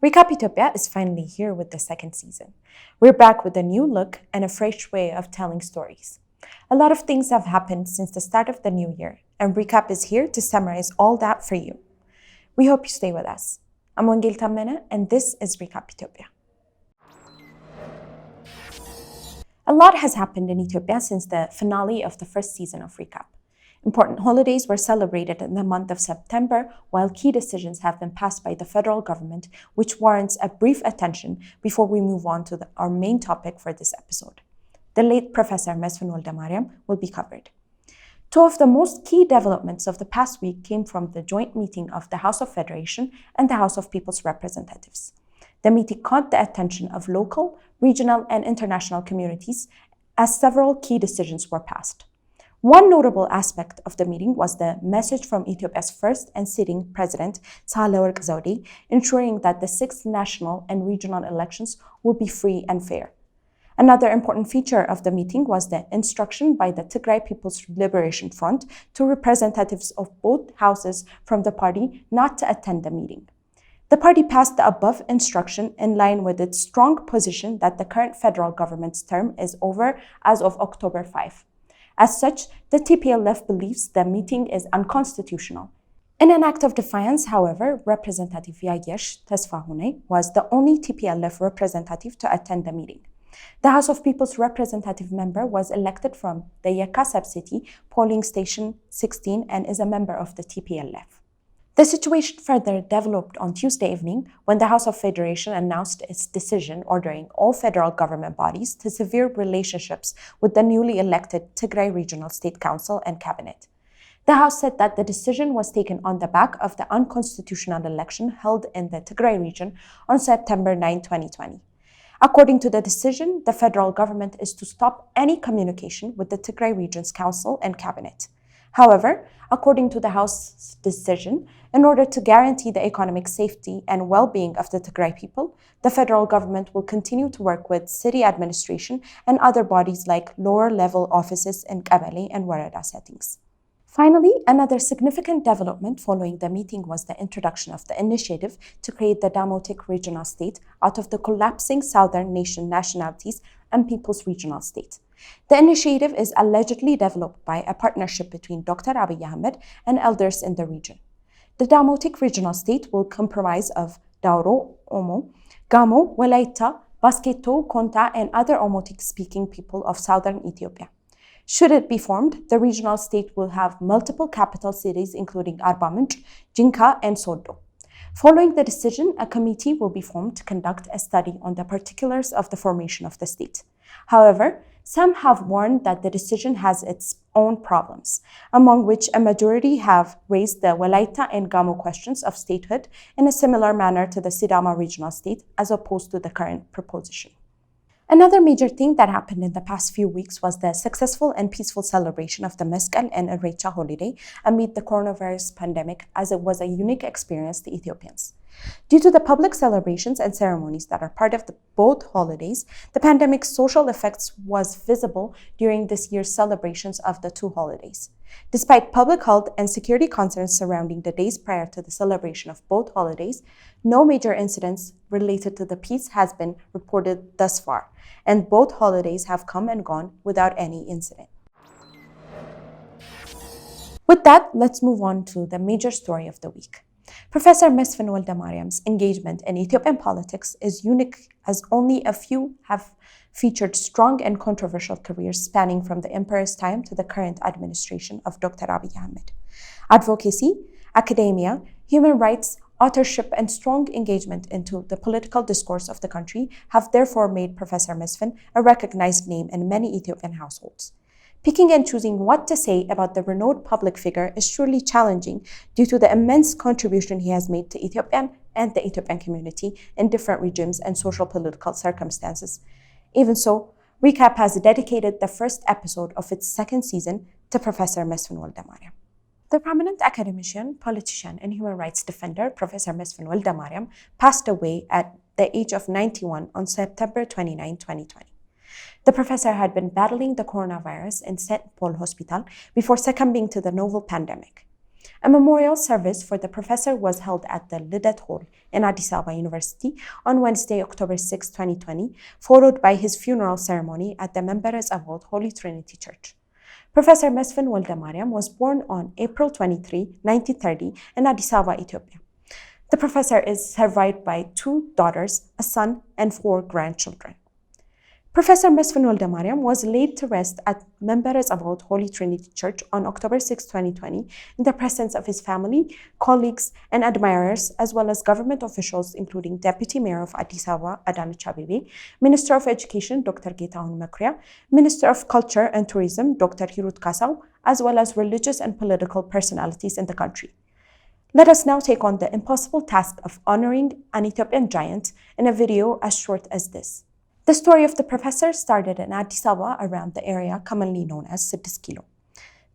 Recap Ethiopia is finally here with the second season. We're back with a new look and a fresh way of telling stories. A lot of things have happened since the start of the new year, and Recap is here to summarize all that for you. We hope you stay with us. I'm Wangel Tammena, and this is Recap Ethiopia. A lot has happened in Ethiopia since the finale of the first season of Recap. Important holidays were celebrated in the month of September, while key decisions have been passed by the federal government, which warrants a brief attention before we move on to our main topic for this episode. The late Professor Mesfin Woldemariam will be covered. Two of the most key developments of the past week came from the joint meeting of the House of Federation and the House of People's Representatives. The meeting caught the attention of local, regional, and international communities as several key decisions were passed. One notable aspect of the meeting was the message from Ethiopia's first and sitting president, Sahle-Work Zewde, ensuring that the 6 national and regional elections will be free and fair. Another important feature of the meeting was the instruction by the Tigray People's Liberation Front to representatives of both houses from the party not to attend the meeting. The party passed the above instruction in line with its strong position that the current federal government's term is over as of October 5. As such, the TPLF believes the meeting is unconstitutional. In an act of defiance, however, Representative Yayesh Tesfahune was the only TPLF representative to attend the meeting. The House of People's Representative member was elected from the Yeka sub-city, polling station 16, and is a member of the TPLF. The situation further developed on Tuesday evening when the House of Federation announced its decision ordering all federal government bodies to sever relationships with the newly elected Tigray Regional State Council and Cabinet. The House said that the decision was taken on the back of the unconstitutional election held in the Tigray region on September 9, 2020. According to the decision, the federal government is to stop any communication with the Tigray Region's Council and Cabinet. However, according to the House's decision, in order to guarantee the economic safety and well-being of the Tigray people, the federal government will continue to work with city administration and other bodies like lower-level offices in Qabale and Warada settings. Finally, another significant development following the meeting was the introduction of the initiative to create the Demotic Regional State out of the collapsing Southern Nation nationalities and People's Regional State. The initiative is allegedly developed by a partnership between Dr. Abiy Ahmed and elders in the region. The Demotic Regional State will comprise of Dauro, Omo, Gamo, Walaita, Basketo, Konta, and other Omotic-speaking people of southern Ethiopia. Should it be formed, the regional state will have multiple capital cities including Arba Minch, Jinka, and Sodo. Following the decision, a committee will be formed to conduct a study on the particulars of the formation of the state. However, some have warned that the decision has its own problems, among which a majority have raised the Walaita and Gamo questions of statehood in a similar manner to the Sidama regional state as opposed to the current proposition. Another major thing that happened in the past few weeks was the successful and peaceful celebration of the Meskel and Irrecha holiday amid the coronavirus pandemic, as it was a unique experience to Ethiopians. Due to the public celebrations and ceremonies that are part of both holidays, the pandemic's social effects was visible during this year's celebrations of the two holidays. Despite public health and security concerns surrounding the days prior to the celebration of both holidays, no major incidents related to the peace has been reported thus far, and both holidays have come and gone without any incident. With that, let's move on to the major story of the week. Professor Mesfin Woldemariam's engagement in Ethiopian politics is unique, as only a few have featured strong and controversial careers spanning from the emperor's time to the current administration of Dr. Abiy Ahmed. Advocacy, academia, human rights, authorship, and strong engagement into the political discourse of the country have therefore made Professor Mesfin a recognized name in many Ethiopian households. Picking and choosing what to say about the renowned public figure is truly challenging due to the immense contribution he has made to Ethiopian and the Ethiopian community in different regimes and social-political circumstances. Even so, Recap has dedicated the first episode of its second season to Professor Mesfin Woldemariam. The prominent academician, politician, and human rights defender, Professor Mesfin Woldemariam, passed away at the age of 91 on September 29, 2020. The professor had been battling the coronavirus in St. Paul Hospital before succumbing to the novel pandemic. A memorial service for the professor was held at the Lidet Hall in Addis Ababa University on Wednesday, October 6, 2020, followed by his funeral ceremony at the Membere Tzavot Holy Trinity Church. Professor Mesfin Woldemariam was born on April 23, 1930 in Addis Ababa, Ethiopia. The professor is survived by 2 daughters, a son, and 4 grandchildren. Professor Mesfin Woldemariam was laid to rest at Membere Tzavot Holy Trinity Church on October 6, 2020, in the presence of his family, colleagues, and admirers, as well as government officials, including Deputy Mayor of Addis Ababa, Abiy, Minister of Education, Dr. Getahun Makria, Minister of Culture and Tourism, Dr. Hirut Kasau, as well as religious and political personalities in the country. Let us now take on the impossible task of honoring an Ethiopian giant in a video as short as this. The story of the professor started in Addis Ababa, around the area commonly known as 6 Kilo.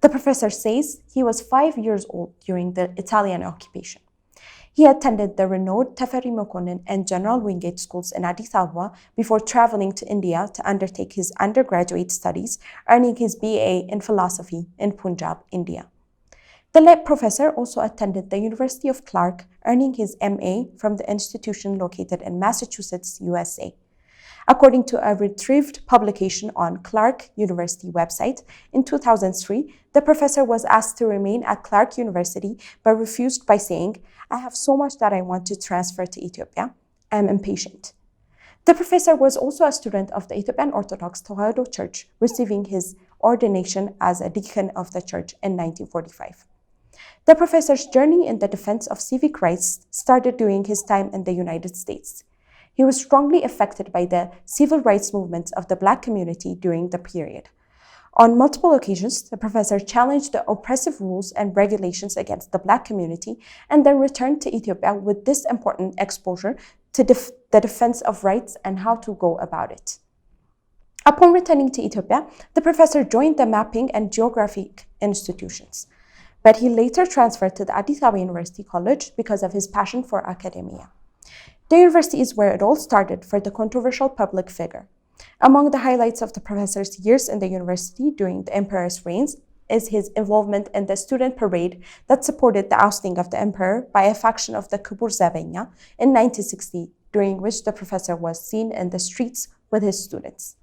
The professor says he was 5 years old during the Italian occupation. He attended the renowned Teferi Mokonnen and General Wingate schools in Addis Ababa before traveling to India to undertake his undergraduate studies, earning his BA in philosophy in Punjab, India. The late professor also attended the University of Clark, earning his MA from the institution located in Massachusetts, USA. According to a retrieved publication on Clark University website, in 2003, the professor was asked to remain at Clark University but refused by saying, "I have so much that I want to transfer to Ethiopia. I am impatient." The professor was also a student of the Ethiopian Orthodox Tewahedo Church, receiving his ordination as a deacon of the church in 1945. The professor's journey in the defense of civic rights started during his time in the United States. He was strongly affected by the civil rights movements of the Black community during the period. On multiple occasions, the professor challenged the oppressive rules and regulations against the Black community and then returned to Ethiopia with this important exposure to the defense of rights and how to go about it. Upon returning to Ethiopia, the professor joined the mapping and geographic institutions, but he later transferred to the Addis Ababa University College because of his passion for academia. The university is where it all started for the controversial public figure. Among the highlights of the professor's years in the university during the emperor's reigns is his involvement in the student parade that supported the ousting of the emperor by a faction of the Kubur Zabenya in 1960, during which the professor was seen in the streets with his students.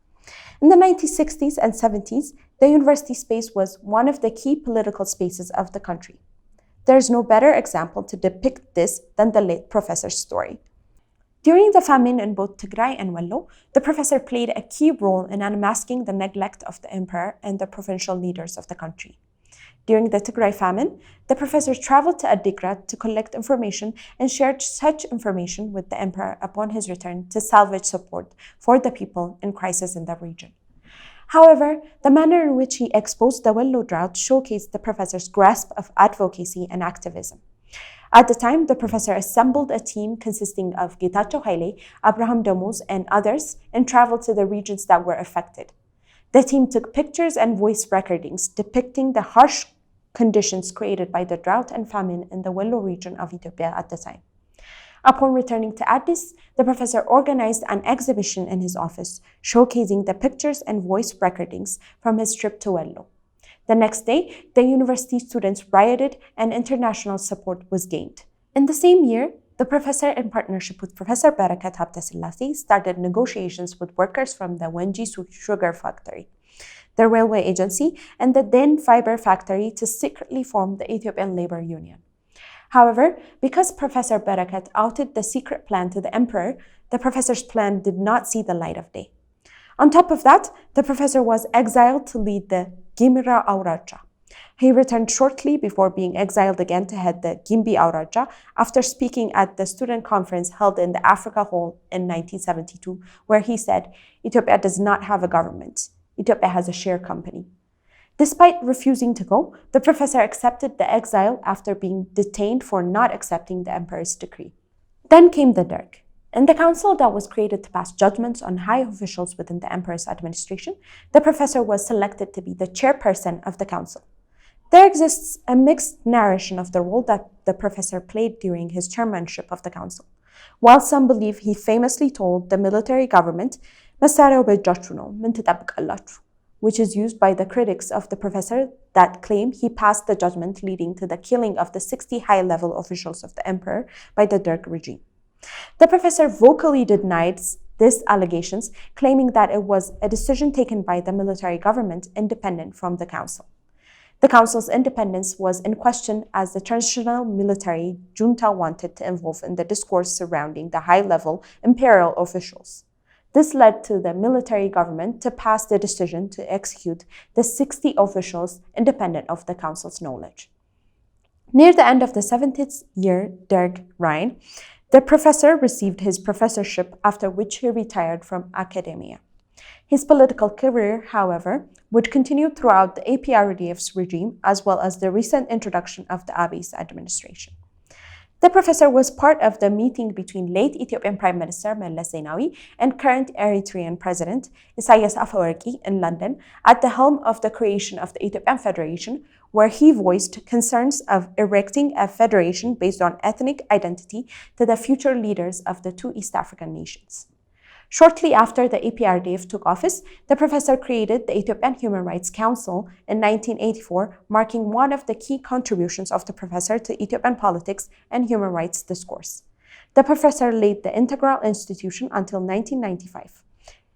In the 1960s and 70s, the university space was one of the key political spaces of the country. There is no better example to depict this than the late professor's story. During the famine in both Tigray and Wello, the professor played a key role in unmasking the neglect of the emperor and the provincial leaders of the country. During the Tigray famine, the professor traveled to Adigrat to collect information and shared such information with the emperor upon his return to salvage support for the people in crisis in the region. However, the manner in which he exposed the Wello drought showcased the professor's grasp of advocacy and activism. At the time, the professor assembled a team consisting of Getachew Haile, Abraham Demoz, and others and traveled to the regions that were affected. The team took pictures and voice recordings depicting the harsh conditions created by the drought and famine in the Wello region of Ethiopia at the time. Upon returning to Addis, the professor organized an exhibition in his office, showcasing the pictures and voice recordings from his trip to Wello. The next day, the university students rioted and international support was gained. In the same year, the professor, in partnership with Professor Barakat Habtasillasi, started negotiations with workers from the Wenji sugar factory, the railway agency, and the Den fiber factory to secretly form the Ethiopian Labor Union. However, because Professor Barakat outed the secret plan to the emperor, the professor's plan did not see the light of day. On top of that, the professor was exiled to lead the Gimra Auraja. He returned shortly before being exiled again to head the Gimbi Auraja after speaking at the student conference held in the Africa Hall in 1972, where he said, "Ethiopia does not have a government. Ethiopia has a share company." Despite refusing to go, the professor accepted the exile after being detained for not accepting the emperor's decree. Then came the Derg. In the council that was created to pass judgments on high officials within the emperor's administration, the professor was selected to be the chairperson of the council. There exists a mixed narration of the role that the professor played during his chairmanship of the council. While some believe he famously told the military government, "መሳሪያው በእጃችሁ ነው, ምን ትጠብቃላችሁ?" which is used by the critics of the professor that claim he passed the judgment leading to the killing of the 60 high-level officials of the emperor by the Derg regime. The professor vocally denies these allegations, claiming that it was a decision taken by the military government independent from the council. The council's independence was in question as the transitional military junta wanted to involve in the discourse surrounding the high-level imperial officials. This led to the military government to pass the decision to execute the 60 officials independent of the council's knowledge. Near the end of the 70th year Derg reign, the professor received his professorship, after which he retired from academia. His political career, however, would continue throughout the APRDF's regime, as well as the recent introduction of the Abiy's administration. The professor was part of the meeting between late Ethiopian Prime Minister Meles Zenawi and current Eritrean President Isaias Afewerki in London at the helm of the creation of the Ethiopian Federation, where he voiced concerns of erecting a federation based on ethnic identity to the future leaders of the two East African nations. Shortly after the APRDF took office, the professor created the Ethiopian Human Rights Council in 1984, marking one of the key contributions of the professor to Ethiopian politics and human rights discourse. The professor led the integral institution until 1995.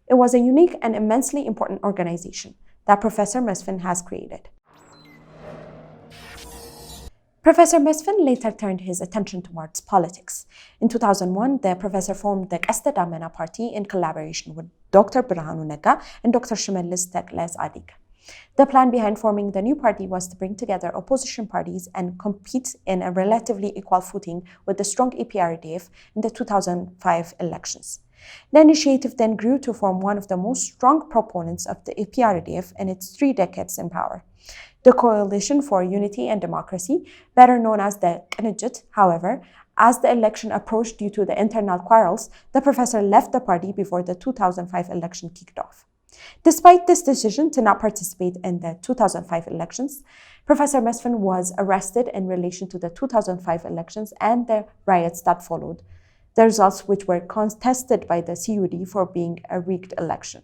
It was a unique and immensely important organization that Professor Mesfin has created. Professor Mesfin later turned his attention towards politics. In 2001, the professor formed the Qeste Damena Party in collaboration with Dr. Birhanu Nega and Dr. Shimelis Tekle Tzadiq. The plan behind forming the new party was to bring together opposition parties and compete in a relatively equal footing with the strong APRDF in the 2005 elections. The initiative then grew to form one of the most strong proponents of the APRDF in its 3 decades in power. The Coalition for Unity and Democracy, better known as the Qinijit, however, as the election approached due to the internal quarrels, the professor left the party before the 2005 election kicked off. Despite this decision to not participate in the 2005 elections, Professor Mesfin was arrested in relation to the 2005 elections and the riots that followed, the results which were contested by the CUD for being a rigged election.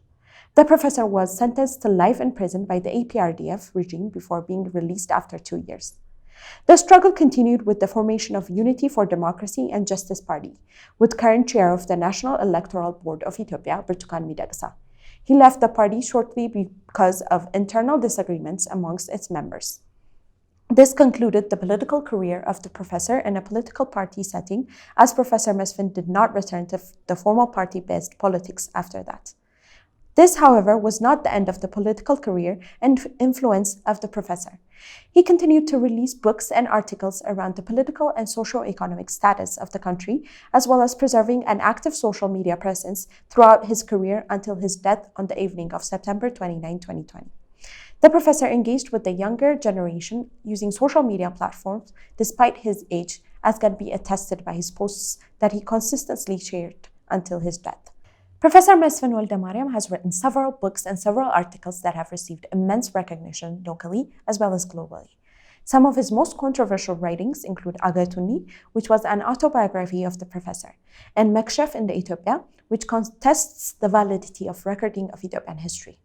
The professor was sentenced to life in prison by the APRDF regime before being released after 2 years. The struggle continued with the formation of Unity for Democracy and Justice Party, with current chair of the National Electoral Board of Ethiopia, Birtukan Mideksa. He left the party shortly because of internal disagreements amongst its members. This concluded the political career of the professor in a political party setting, as Professor Mesfin did not return to the formal party-based politics after that. This, however, was not the end of the political career and influence of the professor. He continued to release books and articles around the political and socio-economic status of the country, as well as preserving an active social media presence throughout his career until his death on the evening of September 29, 2020. The professor engaged with the younger generation using social media platforms despite his age, as can be attested by his posts that he consistently shared until his death. Professor Mesfin Woldemariam has written several books and several articles that have received immense recognition locally as well as globally. Some of his most controversial writings include Agatuni, which was an autobiography of the professor, and Mekshef in the Ethiopia, which contests the validity of recording of Ethiopian history.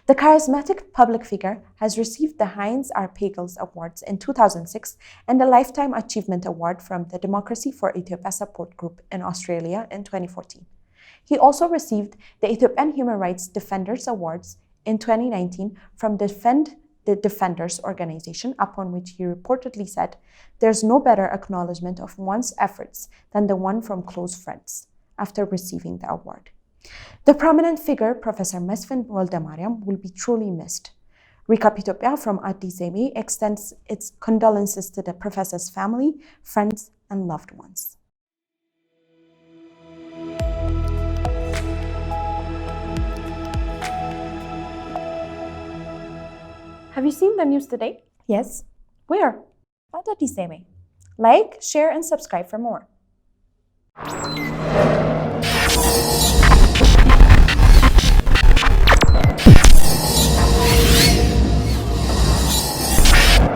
The charismatic public figure has received the Heinz R. Pagels Awards in 2006 and the Lifetime Achievement Award from the Democracy for Ethiopia Support Group in Australia in 2014. He also received the Ethiopian Human Rights Defenders Awards in 2019 from Defend the Defenders organization, upon which he reportedly said, "There's no better acknowledgement of one's efforts than the one from close friends," after receiving the award. The prominent figure, Professor Mesfin Woldemariam, will be truly missed. Recap Ethiopia from Addis Zeybe extends its condolences to the professor's family, friends, and loved ones. Have you seen the news today? Yes. Where? At Addis Zeybe. Like, share, and subscribe for more.